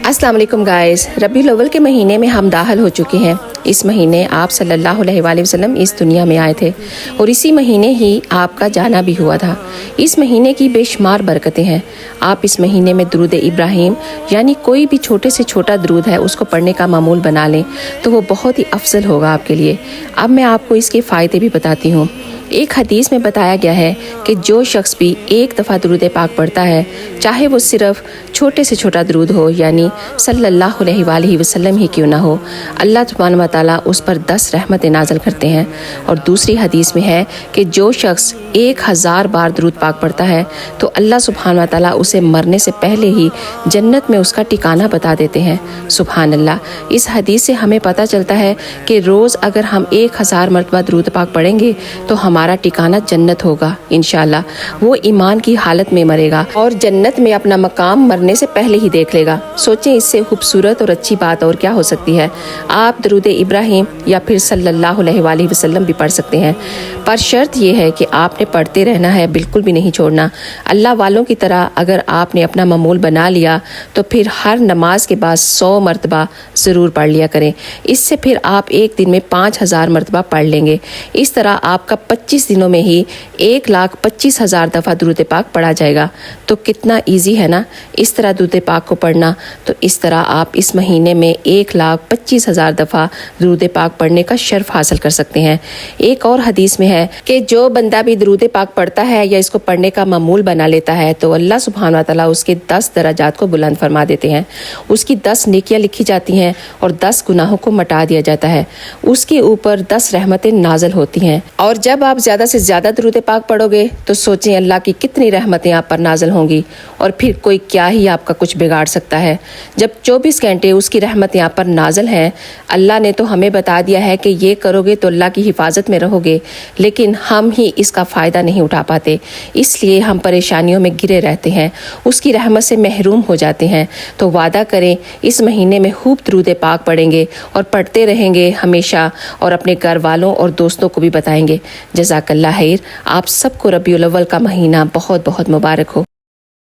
अस्सलाम वालेकुम गाइस। रबीउल अव्वल के महीने में हम दाखिल हो चुके हैं। इस महीने आप सल्लल्लाहु अलैहि वसल्लम इस दुनिया में आए थे और इसी महीने ही आपका जाना भी हुआ था। इस महीने की बेशुमार बरकतें हैं। आप इस महीने में दुरूद इब्राहिम यानी कोई भी छोटे से छोटा दुरूद है उसको पढ़ने का मामूल बना लें तो वो बहुत ही अफजल होगा आपके लिए। अब मैं आपको इसके फ़ायदे भी बताती हूँ। एक हदीस में बताया गया है कि जो शख्स भी एक दफ़ा दुरूद पाक पढ़ता है, चाहे वो सिर्फ छोटे से छोटा दुरूद हो यानी सल्लल्लाहु अलैहि वसल्लम ही क्यों ना हो, अल्लाह सुब्हानहू व तआला उस पर 10 रहमतें नाज़िल करते हैं। और दूसरी हदीस में है कि जो शख्स 1000 बार दुरूद पाक पढ़ता है तो अल्लाह सुब्हानहू व तआला उसे मरने से पहले ही जन्नत में उसका ठिकाना बता देते हैं। सुभान अल्लाह। इस हदीस से हमें पता चलता है कि रोज़ अगर हम 1000 मरतबा दुरूद पाक पढ़ेंगे तो हमारा ठिकाना जन्नत होगा इंशाअल्लाह। वो ईमान की हालत में मरेगा और जन्नत में अपना मकाम मरने से पहले ही देख लेगा। सोचें इससे खूबसूरत और अच्छी बात और क्या हो सकती है। आप दुरूद इब्राहिम या फिर सल्लल्लाहु अलैहि वसल्लम भी पढ़ सकते हैं, पर शर्त यह है कि आपने पढ़ते रहना है, बिल्कुल भी नहीं छोड़ना। अल्लाह वालों की तरह अगर आपने अपना मामूल बना लिया तो फिर हर नमाज के बाद 100 मरतबा ज़रूर पढ़ लिया करें। इससे फिर आप एक दिन में 5000 मरतबा पढ़ लेंगे। इस तरह आपका 25 दिनों में ही 1,25,000 दफ़ा दुरूद पाक पढ़ा जाएगा। तो कितना इजी है ना इस तरह दुरूद पाक को पढ़ना। तो इस तरह आप इस महीने में 1,25,000 दफ़ा दुरूद पाक पढ़ने का शर्फ हासिल कर सकते हैं। एक और हदीस में है कि जो बंदा भी दुरूद पाक पढ़ता है या इसको पढ़ने का मामूल बना लेता है तो अल्लाह सुब्हानहू व तआला उसके 10 दर्जात को बुलंद फरमा देते हैं। उसकी 10 नेकियां लिखी जाती हैं और 10 गुनाहों को मिटा दिया जाता है। उसके ऊपर 10 रहमतें नाज़िल होती हैं। और जब आप ज़्यादा से ज़्यादा दुरूद पाक पढ़ोगे तो सोचें अल्लाह की कितनी रहमतें आप पर नाज़िल होंगी और फिर कोई क्या ही आपका कुछ बिगाड़ सकता है। जब 24 घंटे उसकी रहमतें आप पर नाज़िल हैं, अल्लाह ने तो हमें बता दिया है कि ये करोगे तो अल्लाह की हिफाजत में रहोगे, लेकिन हम ही इसका फ़ायदा नहीं उठा पाते, इसलिए हम परेशानियों में गिरे रहते हैं, उसकी रहमत से महरूम हो जाते हैं। तो वादा करें इस महीने में खूब दुरूद पाक पढ़ेंगे और पढ़ते रहेंगे हमेशा और अपने घर वालों और दोस्तों को भी बताएंगे। जज़ाकल्लाह खैर। आप सबको रबीउल अव्वल का महीना बहुत बहुत मुबारक हो।